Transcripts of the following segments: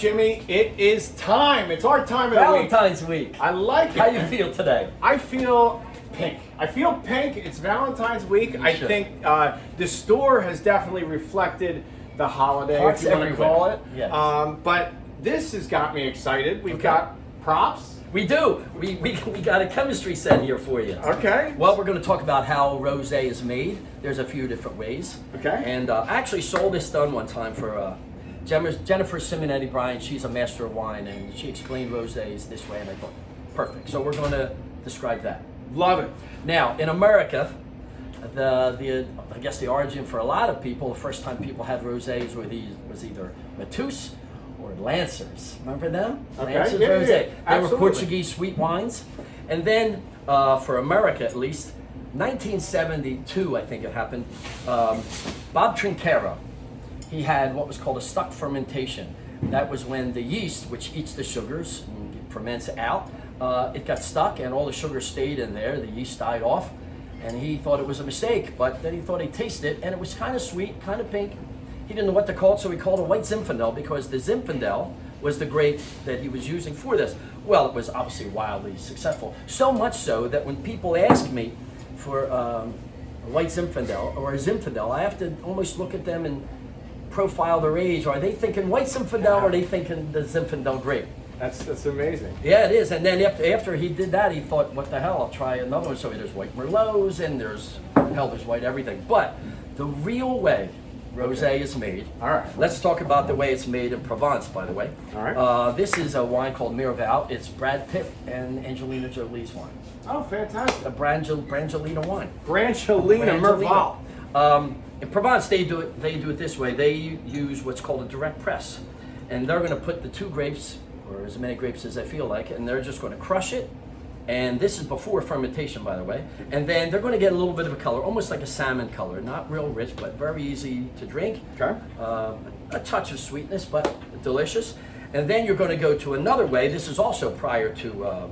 Jimmy, it is time. It's our time of the week. Valentine's week. I like it. How you feel today? I feel pink. I feel pink. It's Valentine's week. I think the store has definitely reflected the holiday, Hearts if you want to call it. Yes. But this has got me excited. We've got props. We do. We got a chemistry set here for you. Okay. Well, we're going to talk about how rosé is made. There's a few different ways. Okay. And I actually sold this done one time for Jennifer Simonetti-Bryan. She's a master of wine, and she explained rosés this way, and I thought, perfect. So we're going to describe that. Love it. Now, in America, I guess the origin for a lot of people, the first time people had rosés was either Mateus or Lancers. Remember them? Okay. Lancers Yeah, rosé. They absolutely. were Portuguese sweet wines. And then, for America at least, 1972, I think it happened, Bob Trinchero, he had what was called a stuck fermentation. That was when the yeast, which eats the sugars and ferments out, it got stuck and all the sugar stayed in there. The yeast died off. And he thought it was a mistake, but then he thought he'd taste it, and it was kind of sweet, kind of pink. He didn't know what to call it, so he called it white Zinfandel, because the Zinfandel was the grape that he was using for this. Well, it was obviously wildly successful. So much so that when people ask me for a white Zinfandel or a Zinfandel, I have to almost look at them and profile their age. Are they thinking white Zinfandel, or are they thinking the Zinfandel grape? That's amazing. Yeah, it is. And then after he did that, he thought, what the hell, I'll try another one. So there's white Merlots, and there's white everything. But the real way rosé is made. All right. Let's talk about the way it's made in Provence, by the way. All right. This is a wine called Miraval. It's Brad Pitt and Angelina Jolie's wine. Oh, fantastic. A Brangelina wine. Brangelina Merval. In Provence, they do it this way. They use what's called a direct press. And they're going to put the two grapes, or as many grapes as they feel like, and they're just going to crush it. And this is before fermentation, by the way. And then they're going to get a little bit of a color, almost like a salmon color. Not real rich, but very easy to drink. Okay. A touch of sweetness, but delicious. And then you're going to go to another way. This is also prior to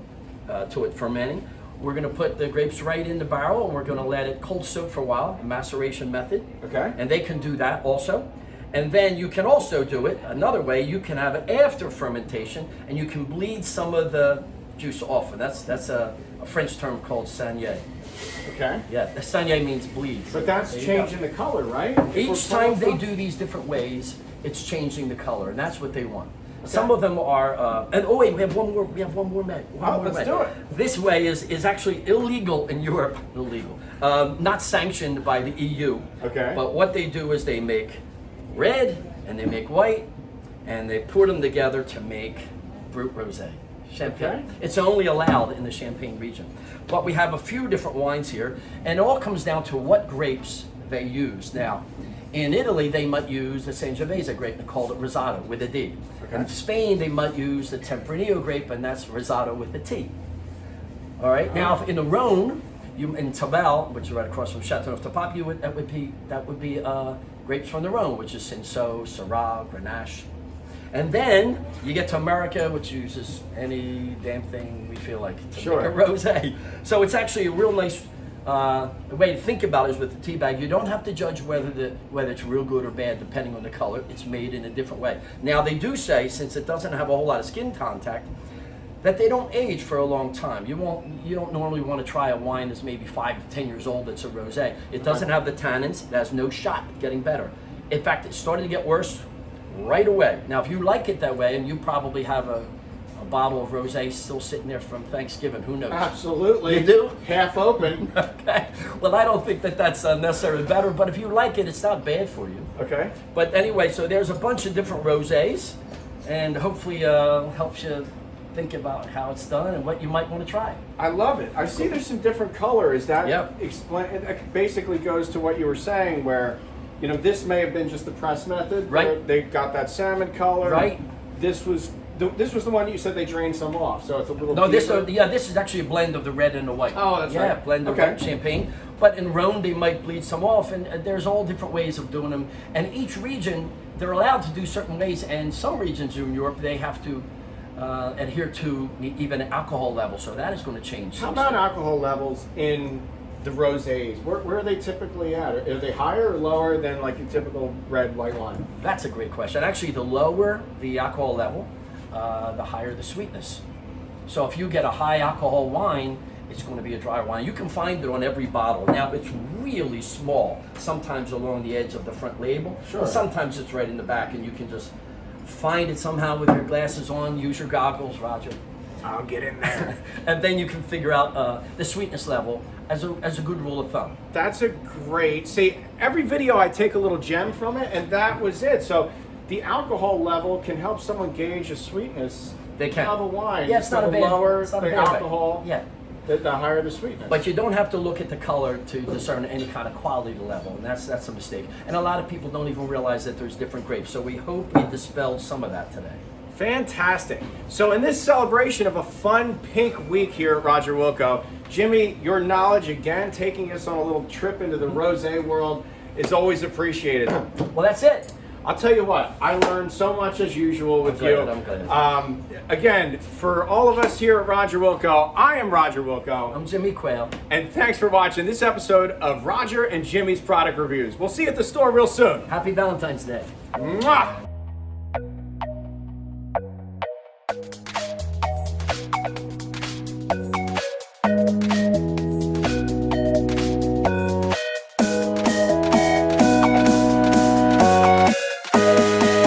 it fermenting. We're going to put the grapes right in the barrel, and we're going to let it cold soak for a while, a maceration method. Okay. And they can do that also. And then you can also do it another way. You can have it after fermentation, and you can bleed some of the juice off. And that's a French term called saignée. Okay. Yeah, the saignée means bleed. But that's changing the color, right? Each time they do these different ways, it's changing the color, and that's what they want. Okay. Some of them are, and oh wait, we have one more. We have one more way. Let's do it. This way is actually illegal in Europe. Illegal, not sanctioned by the EU. Okay. But what they do is they make red and they make white, and they pour them together to make brut rosé, champagne. Okay. It's only allowed in the Champagne region. But we have a few different wines here, and it all comes down to what grapes they use. Now, in Italy, they might use the Sangiovese grape and call it Rosato with a D. Okay. In Spain, they might use the Tempranillo grape, and that's Rosato with a T. All right. Now, in the Rhone, in Tavel, which is right across from Châteauneuf-du-Pape, that would be grapes from the Rhone, which is Cinsault, Syrah, Grenache. And then you get to America, which uses any damn thing we feel like to make a rosé. So it's actually a real nice the way to think about it is with the tea bag. You don't have to judge whether it's real good or bad depending on the color. It's made in a different way. Now they do say, since it doesn't have a whole lot of skin contact, that they don't age for a long time. You don't normally want to try a wine that's maybe 5 to 10 years old that's a rosé. It doesn't have the tannins. It has no shot getting better. In fact, it started to get worse right away. Now, if you like it that way, and you probably have a bottle of rosé still sitting there from Thanksgiving, who knows? Absolutely. You do? Half open. Okay. Well, I don't think that's necessarily better, but if you like it, it's not bad for you. Okay. But anyway, so there's a bunch of different rosés, and hopefully helps you think about how it's done and what you might want to try. I love it. I see there's some different color. Is that Yep. it basically goes to what you were saying, where this may have been just the press method, Right? where they got that salmon color. Right. This was the one you said they drained some off, so it's a little. No, deeper. this is actually a blend of the red and the white. Oh, that's right. Yeah, blend of white champagne. But in Rhone, they might bleed some off, and there's all different ways of doing them. And each region, they're allowed to do certain ways, and some regions in Europe, they have to adhere to even alcohol levels, so that is going to change. How about alcohol levels in the rosés? Where are they typically at? Are they higher or lower than like your typical red white wine? That's a great question. Actually, the lower the alcohol level, the higher the sweetness. So if you get a high alcohol wine, it's going to be a dry wine. You can find it on every bottle. Now, it's really small, sometimes along the edge of the front label. Sure. And sometimes it's right in the back, and you can just find it somehow with your glasses on, use your goggles, Roger. I'll get in there. And then you can figure out the sweetness level as a good rule of thumb. That's a great, see, every video I take a little gem from it, and that was it. So the alcohol level can help someone gauge the sweetness They can. of a wine. Yeah, it's not So a the bad, lower it's not a the bad way. alcohol, Yeah. the higher the sweetness. But you don't have to look at the color to discern any kind of quality level, and that's a mistake. And a lot of people don't even realize that there's different grapes. So we hope we dispelled some of that today. Fantastic. So in this celebration of a fun pink week here at Roger Wilco, Jimmy, your knowledge again, taking us on a little trip into the rosé world is always appreciated. Well, that's it. I'll tell you what, I learned so much as usual with you. I'm glad. Again, for all of us here at Roger Wilco, I am Roger Wilco. I'm Jimmy Quaile. And thanks for watching this episode of Roger and Jimmy's Product Reviews. We'll see you at the store real soon. Happy Valentine's Day. Mwah!